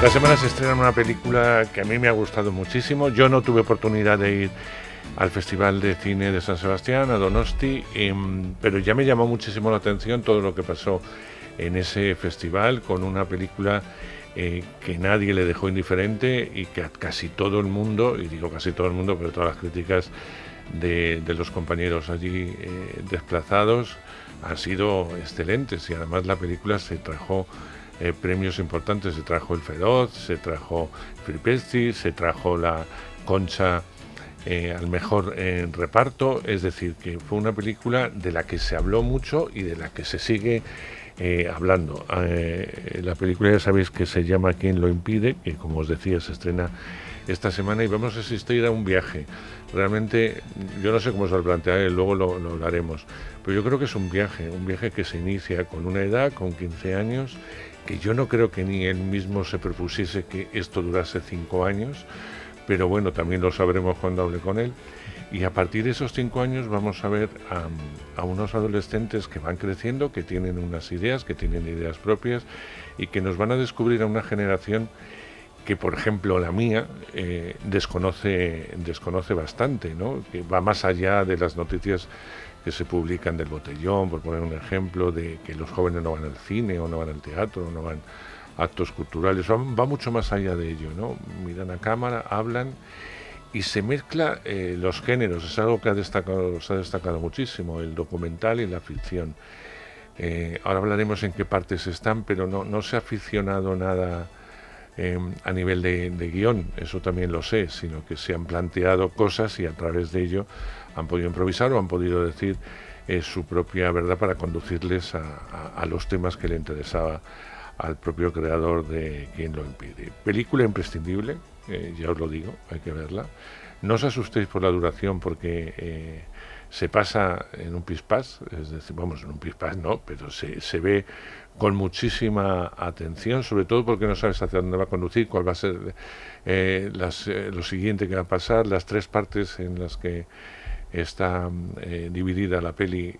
Esta semana se estrena una película que a mí me ha gustado muchísimo. Yo no tuve oportunidad de ir al Festival de Cine de San Sebastián, a Donosti, pero ya me llamó muchísimo la atención todo lo que pasó en ese festival, con una película que nadie le dejó indiferente y que a casi todo el mundo, y digo casi todo el mundo, pero todas las críticas de los compañeros allí desplazados han sido excelentes, y además la película se trajo premios importantes. Se trajo el Feroz, se trajo Filipesti, se trajo la Concha al mejor reparto. Es decir, que fue una película de la que se habló mucho y de la que se sigue hablando. La película, ya sabéis, que se llama ¿Quién lo impide?, que, como os decía, se estrena esta semana, y vamos a asistir a un viaje. Realmente, yo no sé cómo se lo plantearé, luego lo hablaremos, pero yo creo que es un viaje que se inicia con una edad, con 15 años, que yo no creo que ni él mismo se propusiese que esto durase 5 años, pero bueno, también lo sabremos cuando hable con él. Y a partir de esos 5 años vamos a ver a unos adolescentes que van creciendo, que tienen unas ideas, que tienen ideas propias, y que nos van a descubrir a una generación que, por ejemplo, la mía, desconoce bastante, ¿no? Que va más allá de las noticias que se publican del botellón, por poner un ejemplo, de que los jóvenes no van al cine, o no van al teatro, o no van a actos culturales. Va mucho más allá de ello, ¿no? Miran a cámara, hablan, y se mezcla los géneros. Es algo que se ha destacado muchísimo, el documental y la ficción. Ahora hablaremos en qué partes están, pero no se ha aficionado nada a nivel de guión, eso también lo sé, sino que se han planteado cosas y a través de ello han podido improvisar o han podido decir su propia verdad para conducirles a los temas que le interesaba al propio creador de Quién lo impide. Película imprescindible, ya os lo digo, hay que verla. No os asustéis por la duración, porque se pasa en un pispás, es decir, vamos, en un pispás no, pero se ve con muchísima atención, sobre todo porque no sabes hacia dónde va a conducir, cuál va a ser lo siguiente que va a pasar. Las 3 partes en las que está dividida la peli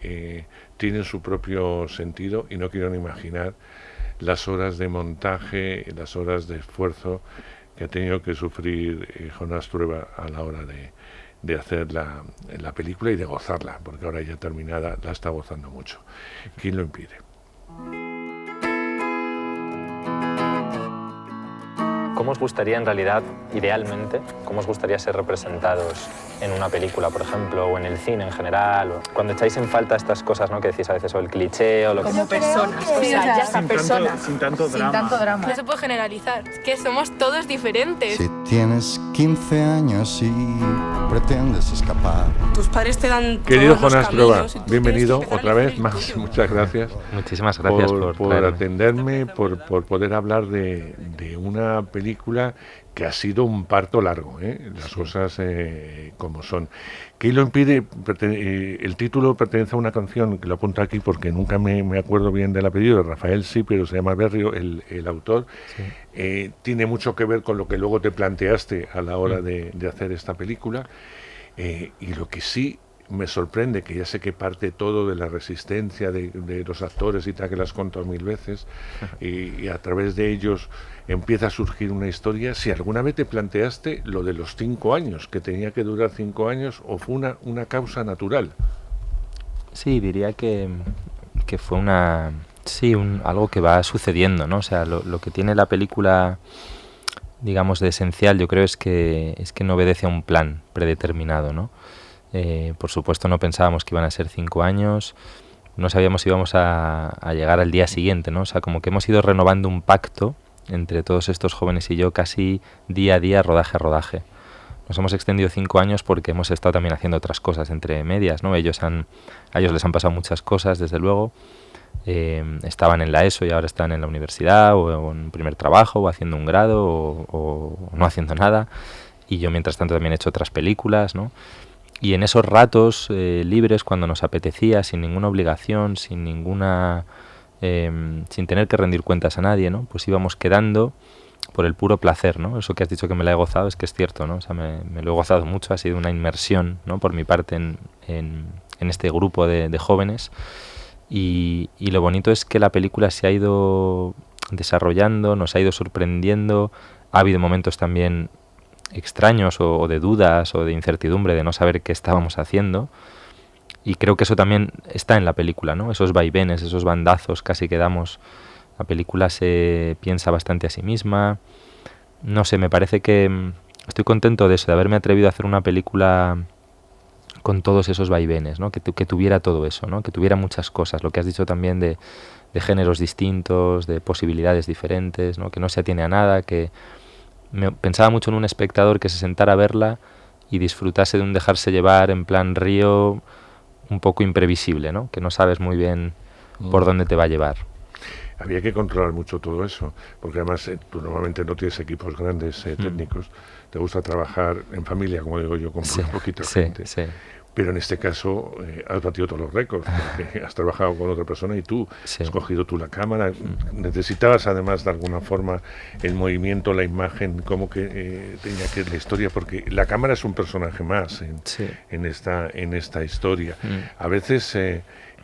tienen su propio sentido, y no quiero ni imaginar las horas de montaje, las horas de esfuerzo que ha tenido que sufrir Jonás Trueba a la hora de hacer la película y de gozarla, porque ahora ya terminada la está gozando mucho. ¿Quién lo impide? ¿Cómo os gustaría, en realidad, idealmente, cómo os gustaría ser representados en una película, por ejemplo, o en el cine en general? O cuando echáis en falta estas cosas, ¿no?, que decís a veces, o el cliché, o lo que... Como personas, o sea, ya está, personas. Sin tanto drama. No se puede generalizar, es que somos todos diferentes. Si tienes 15 años y pretendes escapar. Tus padres te dan Querido todos Jonás los Trueba, caminos, bienvenido otra vez más. Muchas gracias. Muchísimas gracias por atenderme, por poder hablar de una película que ha sido un parto largo, las Sí. cosas como son. ¿Qué lo impide? El título pertenece a una canción que lo apunto aquí porque nunca me acuerdo bien del apellido, de Rafael sí, pero se llama Berrio, el autor. Sí. Tiene mucho que ver con lo que luego te planteaste a la hora de hacer esta película, y lo que sí me sorprende, que ya sé que parte todo de la resistencia de los actores y tal, que las has contado 1000 veces, y a través de ellos empieza a surgir una historia. Si alguna vez te planteaste lo de los 5 años, que tenía que durar 5 años, o fue una causa natural. Sí, diría que fue algo que va sucediendo, ¿no? O sea, lo que tiene la película, digamos, de esencial, yo creo, es que no obedece a un plan predeterminado, ¿no? Por supuesto, no pensábamos que iban a ser 5 años, no sabíamos si íbamos a llegar al día siguiente, ¿no? O sea, como que hemos ido renovando un pacto entre todos estos jóvenes y yo, casi día a día, rodaje a rodaje. Nos hemos extendido 5 años porque hemos estado también haciendo otras cosas entre medias, ¿no? A ellos les han pasado muchas cosas, desde luego. Estaban en la ESO y ahora están en la universidad, o en un primer trabajo, o haciendo un grado, o no haciendo nada. Y yo, mientras tanto, también he hecho otras películas, ¿no? Y en esos ratos libres, cuando nos apetecía, sin ninguna obligación, sin tener que rendir cuentas a nadie, ¿no? Pues íbamos quedando por el puro placer, ¿no? Eso que has dicho que me la he gozado, es que es cierto, ¿no? O sea, me lo he gozado mucho, ha sido una inmersión, ¿no?, por mi parte en este grupo de jóvenes, y lo bonito es que la película se ha ido desarrollando, nos ha ido sorprendiendo. Ha habido momentos también extraños o de dudas o de incertidumbre de no saber qué estábamos haciendo. Y creo que eso también está en la película, ¿no? Esos vaivenes, esos bandazos casi que damos. La película se piensa bastante a sí misma. No sé, me parece que estoy contento de eso, de haberme atrevido a hacer una película con todos esos vaivenes, ¿no? Que tuviera todo eso, ¿no? Que tuviera muchas cosas. Lo que has dicho también de géneros distintos, de posibilidades diferentes, ¿no? Que no se atiene a nada, que pensaba mucho en un espectador que se sentara a verla y disfrutase de un dejarse llevar en plan río un poco imprevisible, ¿no? Que no sabes muy bien por dónde te va a llevar. Había que controlar mucho todo eso, porque además tú normalmente no tienes equipos grandes técnicos, te gusta trabajar en familia, como digo yo, con poquita gente. Sí. Pero en este caso has batido todos los récords, porque has trabajado con otra persona y tú has cogido tú la cámara. Necesitabas además de alguna forma el movimiento, la imagen, como que tenía que ir la historia, porque la cámara es un personaje más en esta historia. A veces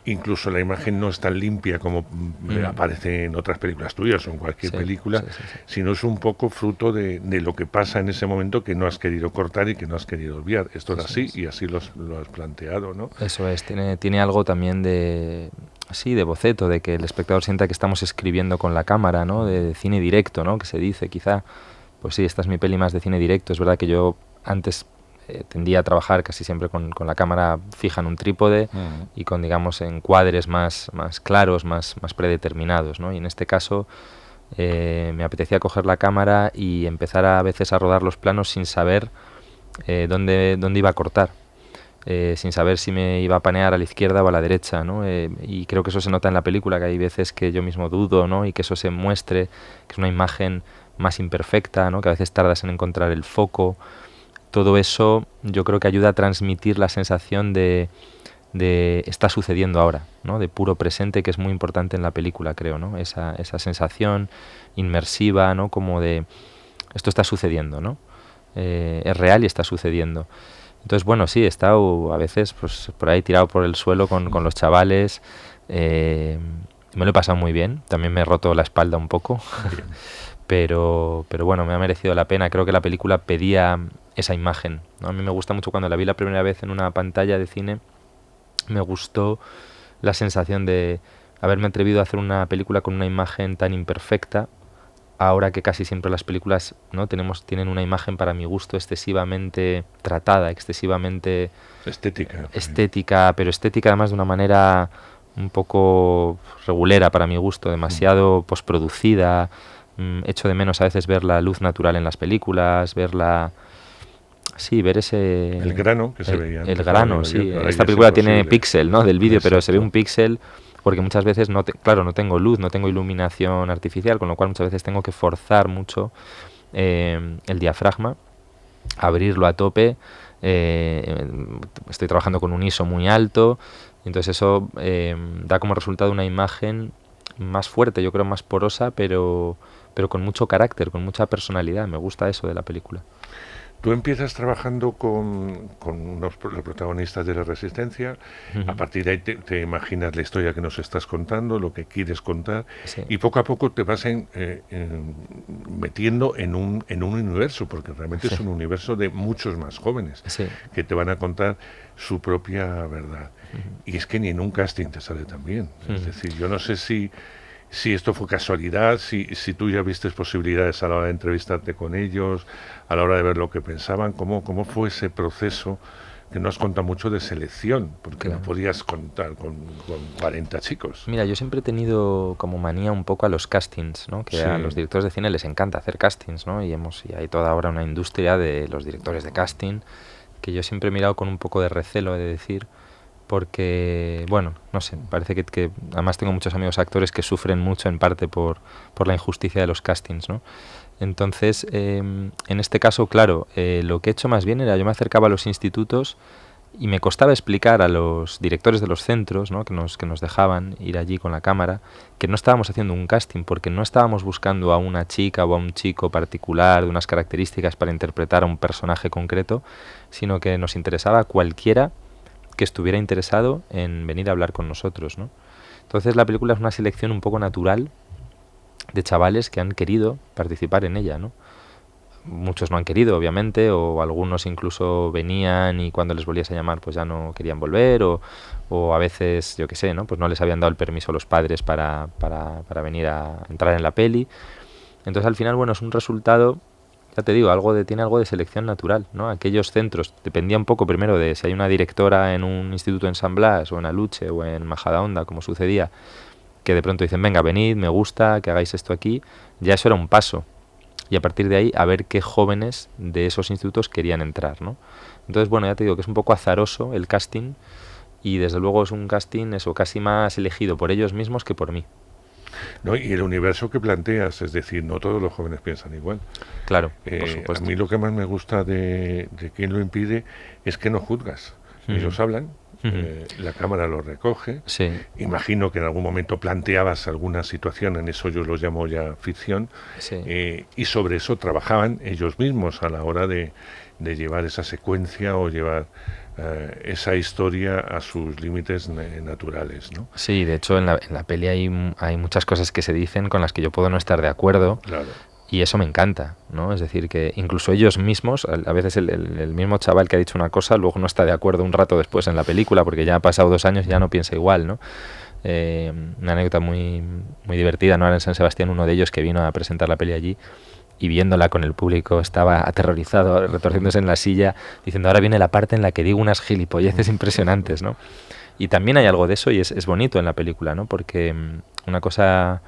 incluso la imagen no es tan limpia como aparece en otras películas tuyas o en cualquier película, sino es un poco fruto de lo que pasa en ese momento que no has querido cortar y que no has querido olvidar. Esto es así y así lo has planteado, ¿no? Eso es, tiene algo también de boceto, de que el espectador sienta que estamos escribiendo con la cámara, ¿no? De cine directo, ¿no? Que se dice, quizá, pues sí, esta es mi peli más de cine directo. Es verdad que yo antes tendía a trabajar casi siempre con la cámara fija en un trípode y con, digamos, encuadres más claros, más predeterminados, ¿no? Y en este caso me apetecía coger la cámara y empezar a veces a rodar los planos sin saber dónde iba a cortar, sin saber si me iba a panear a la izquierda o a la derecha, ¿no? Y creo que eso se nota en la película, que hay veces que yo mismo dudo, ¿no? Y que eso se muestre, que es una imagen más imperfecta, ¿no? Que a veces tardas en encontrar el foco. Todo eso yo creo que ayuda a transmitir la sensación de está sucediendo ahora, ¿no? De puro presente, que es muy importante en la película, creo, ¿no? Esa sensación inmersiva, ¿no? Como de esto está sucediendo, ¿no? Es real y está sucediendo. Entonces, bueno, sí, he estado a veces pues por ahí tirado por el suelo con los chavales. Me lo he pasado muy bien. También me he roto la espalda un poco. Pero bueno, me ha merecido la pena. Creo que la película pedía esa imagen, ¿no? A mí me gusta mucho cuando la vi la primera vez en una pantalla de cine. Me gustó la sensación de haberme atrevido a hacer una película con una imagen tan imperfecta, ahora que casi siempre las películas, ¿no? tienen una imagen, para mi gusto, excesivamente tratada, excesivamente estética, pero estética además de una manera un poco regulera para mi gusto, demasiado posproducida. Echo de menos a veces ver la luz natural en las películas, ver ese... El grano que se veía. El grano, sí. Esta película tiene píxel, ¿no? Del vídeo, pero se ve un píxel porque muchas veces, no tengo luz, no tengo iluminación artificial, con lo cual muchas veces tengo que forzar mucho el diafragma, abrirlo a tope. Estoy trabajando con un ISO muy alto, entonces eso da como resultado una imagen más fuerte, yo creo más porosa, pero con mucho carácter, con mucha personalidad. Me gusta eso de la película. Tú empiezas trabajando con los protagonistas de la Resistencia, a partir de ahí te imaginas la historia que nos estás contando, lo que quieres contar, y poco a poco te vas metiendo en un universo, porque realmente es un universo de muchos más jóvenes que te van a contar su propia verdad. Y es que ni en un casting te sale tan bien. Es decir, yo no sé si esto fue casualidad, si tú ya viste posibilidades a la hora de entrevistarte con ellos, a la hora de ver lo que pensaban, cómo fue ese proceso, que no has contado mucho de selección, porque no podías contar con 40 chicos. Mira, yo siempre he tenido como manía un poco a los castings, ¿no? Que a los directores de cine les encanta hacer castings, ¿no? Y hay toda ahora una industria de los directores de casting, que yo siempre he mirado con un poco de recelo, he de decir, porque, bueno, no sé, parece que además tengo muchos amigos actores que sufren mucho en parte por la injusticia de los castings, ¿no? Entonces, en este caso, claro, lo que he hecho más bien era, yo me acercaba a los institutos y me costaba explicar a los directores de los centros, ¿no? que nos dejaban ir allí con la cámara, que no estábamos haciendo un casting, porque no estábamos buscando a una chica o a un chico particular de unas características para interpretar a un personaje concreto, sino que nos interesaba cualquiera que estuviera interesado en venir a hablar con nosotros, ¿no? Entonces la película es una selección un poco natural de chavales que han querido participar en ella, ¿no? Muchos no han querido, obviamente, o algunos incluso venían y cuando les volvías a llamar pues ya no querían volver, o a veces, yo qué sé, ¿no? Pues no les habían dado el permiso a los padres para venir a entrar en la peli. Entonces al final, bueno, es un resultado, ya te digo, tiene algo de selección natural, ¿no? Aquellos centros, dependía un poco primero de si hay una directora en un instituto en San Blas, o en Aluche, o en Majadahonda, como sucedía, que de pronto dicen, venga, venid, me gusta, que hagáis esto aquí, ya eso era un paso. Y a partir de ahí a ver qué jóvenes de esos institutos querían entrar, ¿no? Entonces, bueno, ya te digo que es un poco azaroso el casting y desde luego es un casting eso casi más elegido por ellos mismos que por mí. ¿No? Y el universo que planteas, es decir, no todos los jóvenes piensan igual. Claro, por supuesto. A mí lo que más me gusta de Quién lo impide es que no juzgas. Ellos hablan, la cámara lo recoge. Sí. Imagino que en algún momento planteabas alguna situación, en eso yo lo llamo ya ficción, Sí. y sobre eso trabajaban ellos mismos a la hora de llevar esa secuencia o llevar esa historia a sus límites naturales, ¿no? Sí, de hecho en la peli hay muchas cosas que se dicen con las que yo puedo no estar de acuerdo. Claro. Y eso me encanta, ¿no? Es decir, que incluso ellos mismos, a veces el mismo chaval que ha dicho una cosa, luego no está de acuerdo un rato después en la película, porque ya ha pasado 2 años y ya no piensa igual, ¿no? Una anécdota muy, muy divertida, ¿no? Ahora en San Sebastián, uno de ellos que vino a presentar la peli allí y viéndola con el público estaba aterrorizado, retorciéndose en la silla, diciendo, ahora viene la parte en la que digo unas gilipolleces impresionantes, ¿no? Y también hay algo de eso y es bonito en la película, ¿no? Porque una cosa...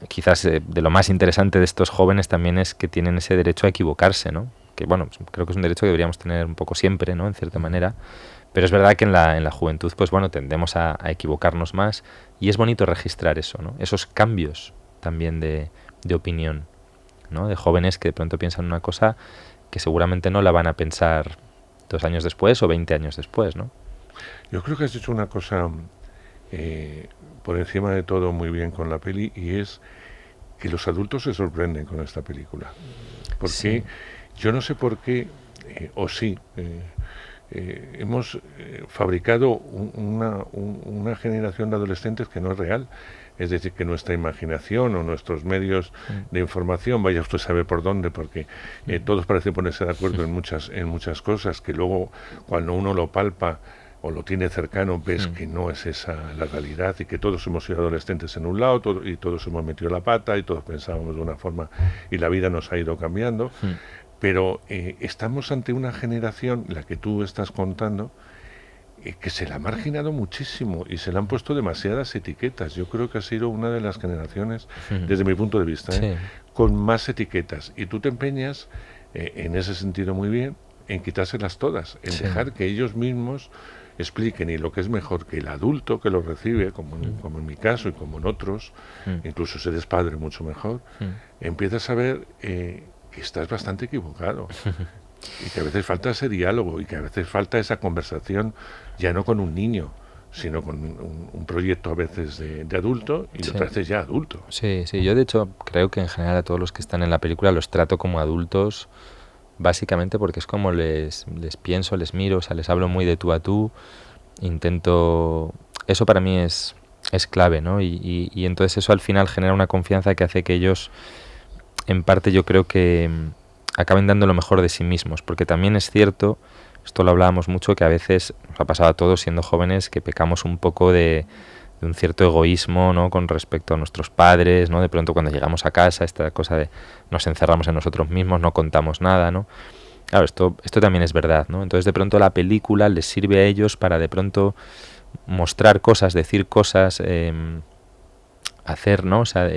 quizás de lo más interesante de estos jóvenes también es que tienen ese derecho a equivocarse, ¿no? Que bueno, creo que es un derecho que deberíamos tener un poco siempre, ¿no? En cierta manera, pero es verdad que en la juventud, pues bueno, tendemos a equivocarnos más y es bonito registrar eso, ¿no? Esos cambios también de opinión, ¿no? De jóvenes que de pronto piensan una cosa que seguramente no la van a pensar 2 años después o 20 años después, ¿no? Yo creo que has hecho una cosa por encima de todo muy bien con la peli, y es que los adultos se sorprenden con esta película. Porque Sí. yo no sé por qué, hemos fabricado una generación de adolescentes que no es real. Es decir, que nuestra imaginación o nuestros medios de información, vaya usted a saber por dónde, porque todos parecen ponerse de acuerdo en muchas cosas, que luego cuando uno lo palpa o lo tiene cercano, ves que no es esa la realidad, y que todos hemos sido adolescentes en un lado y todos hemos metido la pata y todos pensábamos de una forma y la vida nos ha ido cambiando. Pero estamos ante una generación, la que tú estás contando, que se la ha marginado muchísimo y se le han puesto demasiadas etiquetas. Yo creo que ha sido una de las generaciones, desde mi punto de vista, Sí. con más etiquetas. Y tú te empeñas, en ese sentido muy bien, en quitárselas todas, en Sí. dejar que ellos mismos expliquen, y lo que es mejor, que el adulto que lo recibe, como en mi caso y como en otros, incluso si eres padre mucho mejor, empiezas a ver que estás bastante equivocado. Y que a veces falta ese diálogo y que a veces falta esa conversación, ya no con un niño, sino con un proyecto a veces de adulto y Sí. otras veces ya adulto. Sí, sí, yo de hecho creo que en general a todos los que están en la película los trato como adultos, básicamente porque es como les pienso, les miro, o sea, les hablo muy de tú a tú, intento... Eso para mí es clave, ¿no? Y entonces eso al final genera una confianza que hace que ellos, en parte yo creo que acaben dando lo mejor de sí mismos, porque también es cierto, esto lo hablábamos mucho, que a veces nos ha pasado a todos siendo jóvenes que pecamos un poco de un cierto egoísmo, ¿no? Con respecto a nuestros padres, ¿no? De pronto cuando llegamos a casa, esta cosa de nos encerramos en nosotros mismos, no contamos nada, ¿no? Claro, esto también es verdad, ¿no? Entonces de pronto la película les sirve a ellos para de pronto mostrar cosas, decir cosas, hacer, ¿no? O sea,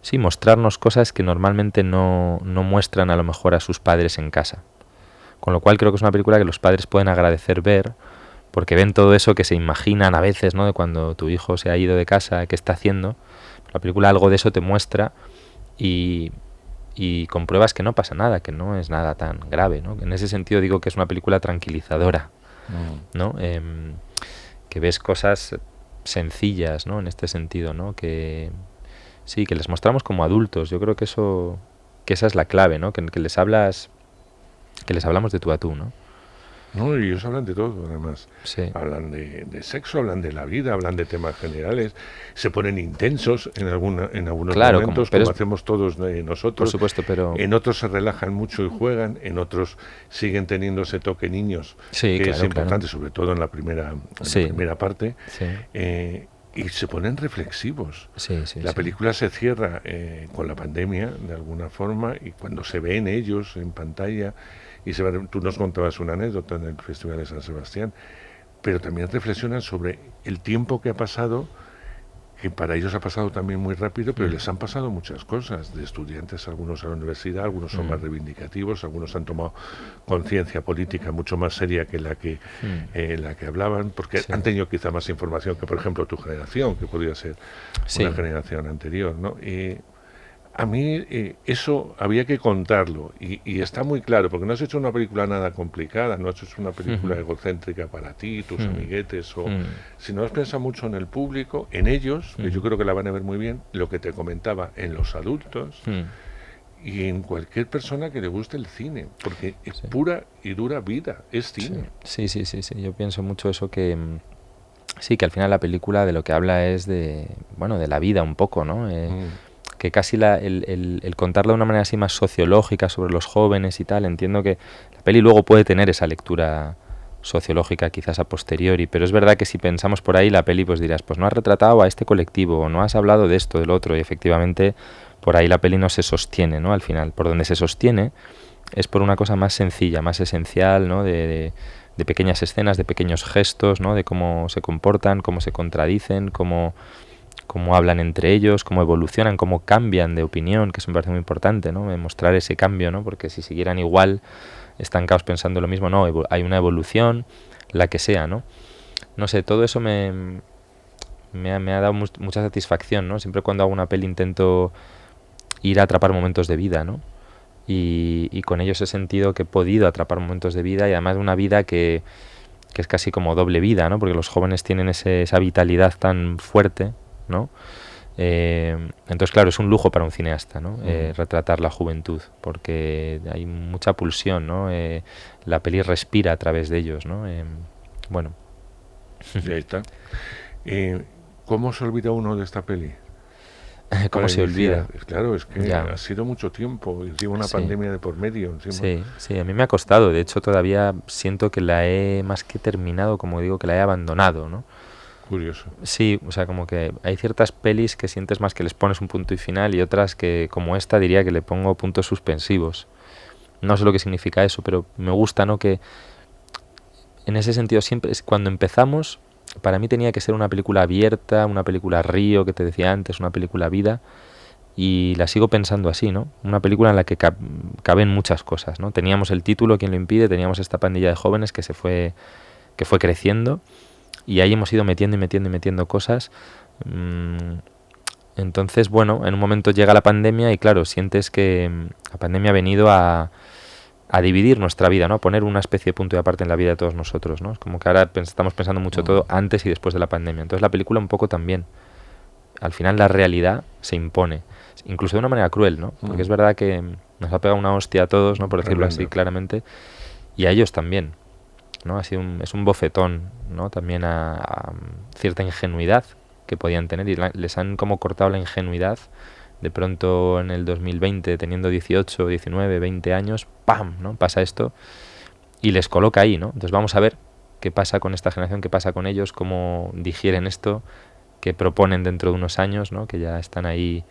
sí, mostrarnos cosas que normalmente no muestran a lo mejor a sus padres en casa. Con lo cual creo que es una película que los padres pueden agradecer ver, porque ven todo eso que se imaginan a veces, ¿no? De cuando tu hijo se ha ido de casa, qué está haciendo. La película algo de eso te muestra y compruebas que no pasa nada, que no es nada tan grave, ¿no? En ese sentido digo que es una película tranquilizadora, ¿no? Que ves cosas sencillas, ¿no? En este sentido, ¿no? Que sí, que les mostramos como adultos. Yo creo que esa es la clave, ¿no? Que les hablamos de tú a tú, ¿no? No, y ellos hablan de todo, además. Sí. Hablan de sexo, hablan de la vida, hablan de temas generales, se ponen intensos en algunos Claro, momentos, pero como hacemos todos nosotros. Por supuesto, pero... En otros se relajan mucho y juegan, en otros siguen teniendo ese toque niños, Sí, que claro, es importante, claro. sobre todo en la primera Sí. parte. Sí. Y se ponen reflexivos. Sí, sí, La sí. película se cierra con la pandemia, de alguna forma, y cuando se ven ellos en pantalla, y tú nos contabas una anécdota en el Festival de San Sebastián, pero también reflexionan sobre el tiempo que ha pasado, que para ellos ha pasado también muy rápido, pero les han pasado muchas cosas, de estudiantes, algunos a la universidad, algunos son más reivindicativos, algunos han tomado conciencia política mucho más seria que la que hablaban, porque Sí. han tenido quizá más información que, por ejemplo, tu generación, que podría ser Sí. una generación anterior, ¿no? A mí eso había que contarlo y está muy claro, porque no has hecho una película nada complicada, no has hecho una película egocéntrica para ti, tus amiguetes, sino has pensado mucho en el público, en ellos, que yo creo que la van a ver muy bien, lo que te comentaba, en los adultos y en cualquier persona que le guste el cine, porque es pura y dura vida, es cine. Sí. Yo pienso mucho eso que... Sí, que al final la película de lo que habla es de la vida un poco, ¿no? Que casi el contarlo de una manera así más sociológica sobre los jóvenes y tal, entiendo que la peli luego puede tener esa lectura sociológica quizás a posteriori, pero es verdad que si pensamos por ahí la peli pues dirás, pues no has retratado a este colectivo, o no has hablado de esto, del otro, y efectivamente por ahí la peli no se sostiene, ¿no? Al final, por donde se sostiene es por una cosa más sencilla, más esencial, ¿no? De pequeñas escenas, de pequeños gestos, ¿no? De cómo se comportan, cómo se contradicen, cómo hablan entre ellos, cómo evolucionan, cómo cambian de opinión, que eso me parece muy importante, ¿no? Mostrar ese cambio, ¿no? Porque si siguieran igual, estancados pensando lo mismo, no, hay una evolución, la que sea, ¿no? No sé, todo eso me ha dado mucha satisfacción, ¿no? Siempre cuando hago una peli intento ir a atrapar momentos de vida, ¿no? Y con ellos he sentido que he podido atrapar momentos de vida, y además de una vida que es casi como doble vida, ¿no? Porque los jóvenes tienen esa vitalidad tan fuerte, ¿no? Entonces, claro, es un lujo para un cineasta, ¿no? Retratar la juventud, porque hay mucha pulsión, ¿no? La peli respira a través de ellos, ¿no? Bueno. Y ahí está. ¿Cómo se olvida uno de esta peli? ¿Cómo se olvida? Claro, es que Ya. ha sido mucho tiempo, encima una pandemia de por medio. Encima. Sí, a mí me ha costado, de hecho todavía siento que la he más que terminado, como digo, que la he abandonado, ¿no? Curioso. Sí, o sea, como que hay ciertas pelis que sientes más que les pones un punto y final, y otras que, como esta, diría que le pongo puntos suspensivos. No sé lo que significa eso, pero me gusta, ¿no? Que en ese sentido siempre, cuando empezamos, para mí tenía que ser una película abierta, una película río, que te decía antes, una película vida, y la sigo pensando así, ¿no? Una película en la que caben muchas cosas, ¿no? Teníamos el título, ¿quién lo impide? Teníamos esta pandilla de jóvenes que fue creciendo, y ahí hemos ido metiendo cosas. Entonces, bueno, en un momento llega la pandemia y claro, sientes que la pandemia ha venido a dividir nuestra vida, ¿no? A poner una especie de punto de aparte en la vida de todos nosotros, ¿no? Es como que ahora estamos pensando mucho todo antes y después de la pandemia. Entonces la película un poco también. Al final la realidad se impone, incluso de una manera cruel, ¿no? Porque es verdad que nos ha pegado una hostia a todos, ¿no? Por decirlo así claramente, y a ellos también, ¿no? Es un bofetón, ¿no? También a cierta ingenuidad que podían tener, y les han como cortado la ingenuidad. De pronto en el 2020, teniendo 18, 19, 20 años, ¡pam!, ¿no? Pasa esto y les coloca ahí, ¿no? Entonces vamos a ver qué pasa con esta generación, qué pasa con ellos, cómo digieren esto, qué proponen dentro de unos años, ¿no? Que ya están ahí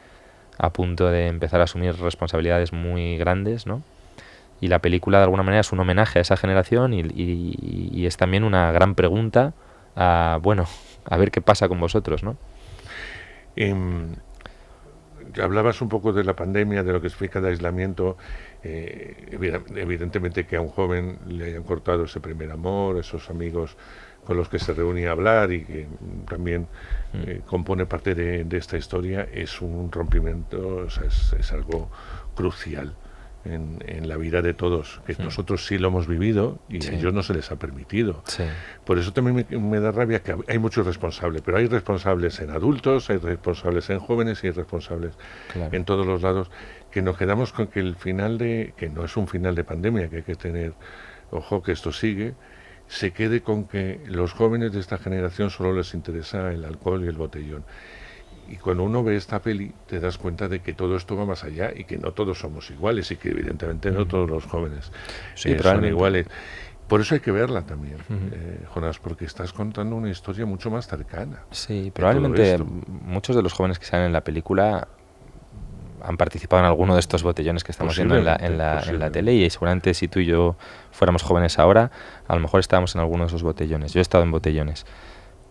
a punto de empezar a asumir responsabilidades muy grandes, ¿no? Y la película de alguna manera es un homenaje a esa generación y es también una gran pregunta a ver qué pasa con vosotros, ¿no? Hablabas un poco de la pandemia, de lo que explica el aislamiento. Evidentemente que a un joven le hayan cortado ese primer amor, esos amigos con los que se reunía a hablar y que también compone parte de esta historia, es un rompimiento, o sea, es algo crucial en la vida de todos, que nosotros sí lo hemos vivido y a ellos no se les ha permitido. Por eso también me da rabia que hay muchos responsables, pero hay responsables en adultos, hay responsables en jóvenes y hay responsables en todos los lados, que nos quedamos con que el final que no es un final de pandemia, que hay que tener ojo que esto sigue, se quede con que los jóvenes de esta generación solo les interesa el alcohol y el botellón. Y cuando uno ve esta peli te das cuenta de que todo esto va más allá y que no todos somos iguales y que evidentemente no todos los jóvenes son iguales. Por eso hay que verla también, Jonás, porque estás contando una historia mucho más cercana. Sí, probablemente muchos de los jóvenes que salen en la película han participado en alguno de estos botellones que estamos viendo en la tele, y seguramente si tú y yo fuéramos jóvenes ahora, a lo mejor estábamos en alguno de esos botellones. Yo he estado en botellones,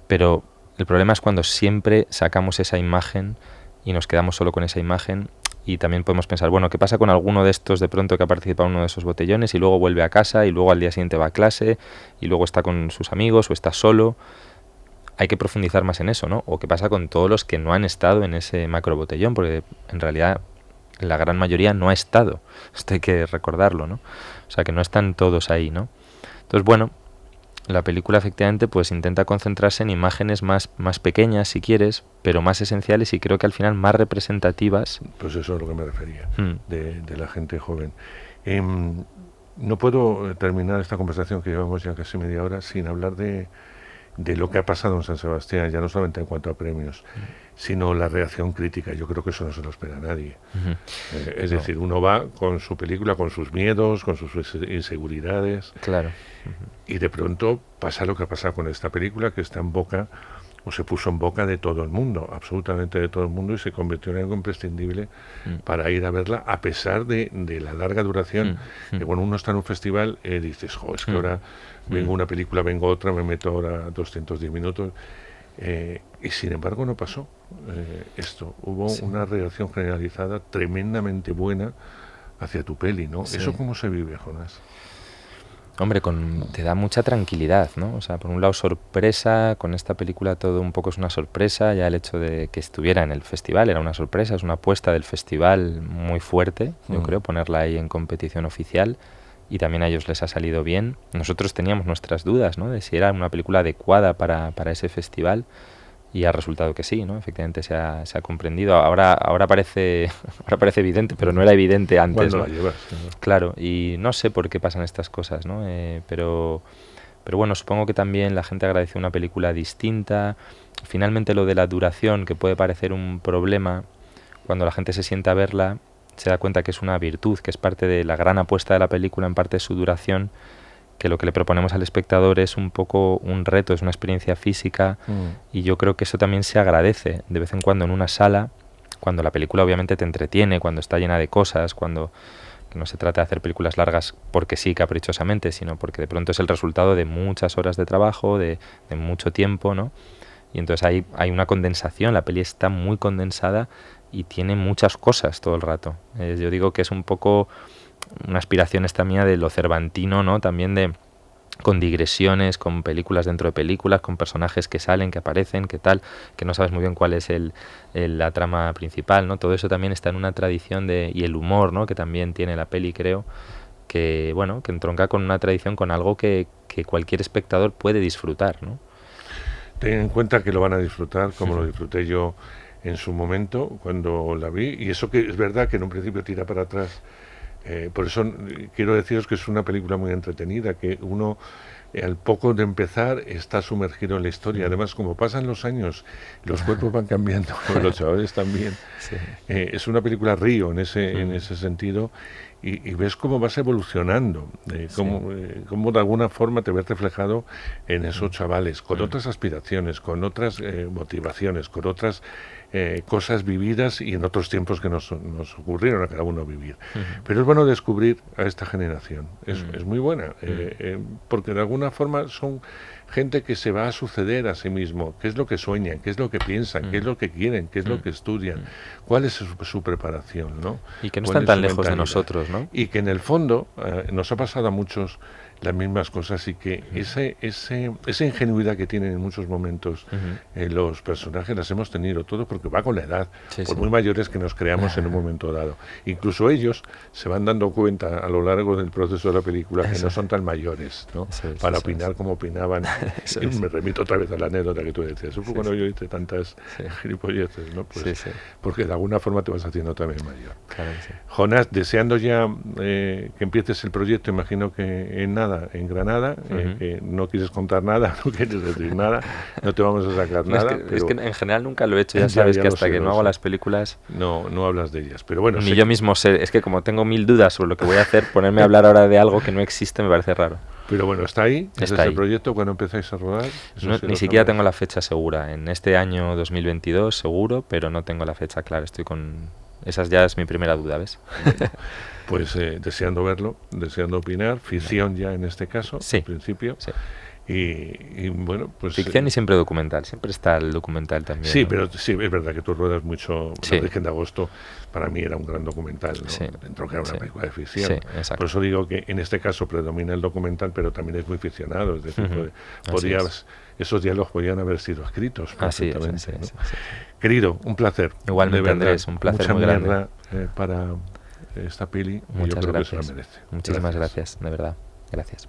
pero el problema es cuando siempre sacamos esa imagen y nos quedamos solo con esa imagen, y también podemos pensar, bueno, ¿qué pasa con alguno de estos de pronto que ha participado en uno de esos botellones y luego vuelve a casa y luego al día siguiente va a clase y luego está con sus amigos o está solo? Hay que profundizar más en eso, ¿no? O qué pasa con todos los que no han estado en ese macro botellón, porque en realidad la gran mayoría no ha estado. Esto hay que recordarlo, ¿no? O sea, que no están todos ahí, ¿no? Entonces, bueno, la película efectivamente pues intenta concentrarse en imágenes más pequeñas, si quieres, pero más esenciales y creo que al final más representativas. Pues eso es lo que me refería, de la gente joven. No puedo terminar esta conversación, que llevamos ya casi media hora, sin hablar de lo que ha pasado en San Sebastián, ya no solamente en cuanto a premios, sino la reacción crítica. Yo creo que eso no se lo espera a nadie. Es decir, uno va con su película, con sus miedos, con sus inseguridades. Claro. Y de pronto pasa lo que ha pasado con esta película, que está en boca, o se puso en boca de todo el mundo, absolutamente de todo el mundo, y se convirtió en algo imprescindible para ir a verla, a pesar de la larga duración. Que cuando uno está en un festival, dices, es que ahora vengo una película, vengo otra, me meto ahora 210 minutos. Y sin embargo no pasó esto. Hubo una reacción generalizada tremendamente buena hacia tu peli, ¿no? Sí. ¿Eso cómo se vive, Jonás? Hombre, te da mucha tranquilidad, ¿no? O sea, por un lado sorpresa, con esta película todo un poco es una sorpresa, ya el hecho de que estuviera en el festival era una sorpresa, es una apuesta del festival muy fuerte, yo creo, ponerla ahí en competición oficial, y también a ellos les ha salido bien. Nosotros teníamos nuestras dudas, ¿no?, de si era una película adecuada para ese festival, y ha resultado que sí, ¿no? Efectivamente se ha comprendido. Ahora parece evidente, pero no era evidente antes, ¿no? La llevas, claro, y no sé por qué pasan estas cosas, ¿no? Pero bueno, supongo que también la gente agradeció una película distinta. Finalmente lo de la duración, que puede parecer un problema, cuando la gente se sienta a verla, se da cuenta que es una virtud, que es parte de la gran apuesta de la película, en parte de su duración, que lo que le proponemos al espectador es un poco un reto, es una experiencia física, y yo creo que eso también se agradece de vez en cuando en una sala, cuando la película obviamente te entretiene, cuando está llena de cosas, cuando no se trata de hacer películas largas porque sí, caprichosamente, sino porque de pronto es el resultado de muchas horas de trabajo, de mucho tiempo, ¿no? Y entonces hay una condensación, la peli está muy condensada y tiene muchas cosas todo el rato. Yo digo que es un poco una aspiración esta mía de lo cervantino, ¿no? También con digresiones, con películas dentro de películas, con personajes que salen, que aparecen, que tal, que no sabes muy bien cuál es la trama principal, ¿no? Todo eso también está en una tradición y el humor, ¿no?, que también tiene la peli, creo, que bueno, que entronca con una tradición, con algo que cualquier espectador puede disfrutar, ¿no? Ten en cuenta que lo van a disfrutar como lo disfruté yo en su momento cuando la vi, y eso que es verdad que en un principio tira para atrás. Por eso quiero deciros que es una película muy entretenida, que uno al poco de empezar está sumergido en la historia. Además, como pasan los años, los cuerpos van cambiando, los chavales también. Sí. Es una película río en ese sentido, y ves cómo vas evolucionando, cómo de alguna forma te ves reflejado en esos chavales, con otras aspiraciones, con otras motivaciones, con otras cosas vividas y en otros tiempos que nos ocurrieron a cada uno vivir. Pero es bueno descubrir a esta generación, es muy buena, porque de alguna forma son gente que se va a suceder a sí mismo, qué es lo que sueñan, qué es lo que piensan, qué es lo que quieren, qué es lo que estudian, cuál es su preparación, ¿no? Y que no están tan lejos de nosotros, ¿no? Y que en el fondo nos ha pasado a muchos las mismas cosas, y que esa ingenuidad que tienen en muchos momentos los personajes las hemos tenido todos, porque va con la edad, por muy mayores que nos creamos en un momento dado. Incluso ellos se van dando cuenta a lo largo del proceso de la película que no son tan mayores, ¿no?, para opinar como opinaban. Y me remito otra vez a la anécdota que tú decías. Eso fue cuando yo hice tantas gilipolleces, ¿no? Pues, porque de alguna forma te vas haciendo también mayor. Claro, Jonás, deseando ya que empieces el proyecto, imagino que en nada nada en Granada, que no quieres contar nada, no quieres decir nada, no te vamos a sacar No, nada. es que en general nunca lo he hecho, ya sabes que hasta que no hago las películas... No hablas de ellas, pero bueno... Ni yo mismo sé, es que como tengo 1000 dudas sobre lo que voy a hacer, ponerme a hablar ahora de algo que no existe me parece raro. Pero bueno, está ahí, ese Está es el ahí. proyecto. ¿Cuándo empezáis a rodar? Eso No, sí ni lo siquiera sabrás. tengo la fecha segura, en este año 2022 seguro, pero no tengo la fecha clara, estoy con... Esa ya es mi primera duda, ¿ves? Pues deseando verlo, deseando opinar, ficción ya en este caso, Sí, en principio. sí. Y bueno, pues... Ficción y siempre documental, siempre está el documental también. Sí, ¿no? pero sí, es verdad que tú ruedas mucho. Sí. La Virgen de Agosto para mí era un gran documental, ¿no? Sí. Dentro que era una Sí. película de ficción. Sí, exacto. Por eso digo que en este caso predomina el documental, pero también es muy ficcionado. Es decir, Ujú. podrías, esos diálogos podrían haber sido escritos Así es, perfectamente. así es, ¿no? así es. Querido, un placer. Igualmente, de verdad, Andrés, un placer mucha muy grande. mierda, para esta peli. Y yo Muchas creo gracias. que se la merece. Muchísimas gracias, de verdad. Gracias.